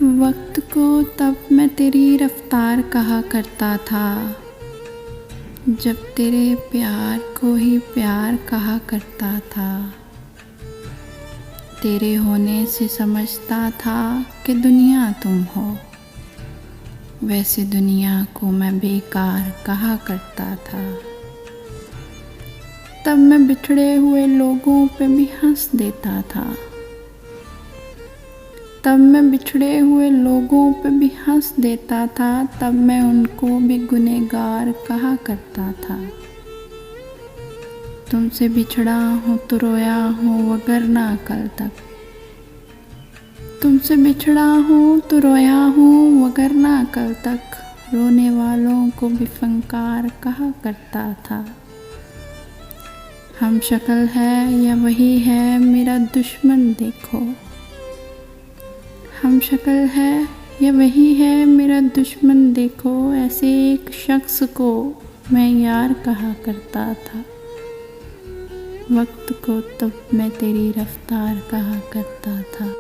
वक्त को तब मैं तेरी रफ्तार कहा करता था, जब तेरे प्यार को ही प्यार कहा करता था। तेरे होने से समझता था कि दुनिया तुम हो, वैसे दुनिया को मैं बेकार कहा करता था। तब मैं बिछड़े हुए लोगों पे भी हंस देता था, तब मैं बिछड़े हुए लोगों पे भी हंस देता था। तब मैं उनको भी गुनहगार कहा करता था। तुमसे बिछड़ा हूँ तो रोया हूँ वगरना कल तक, तुमसे बिछड़ा हूँ तो रोया हूँ वगरना कल तक। रोने वालों को भी फंकार कहा करता था। हम शक्ल है या वही है मेरा दुश्मन देखो, हम शक्ल है या वही है मेरा दुश्मन देखो। ऐसे एक शख्स को मैं यार कहा करता था। वक्त को तब मैं तेरी रफ्तार कहा करता था।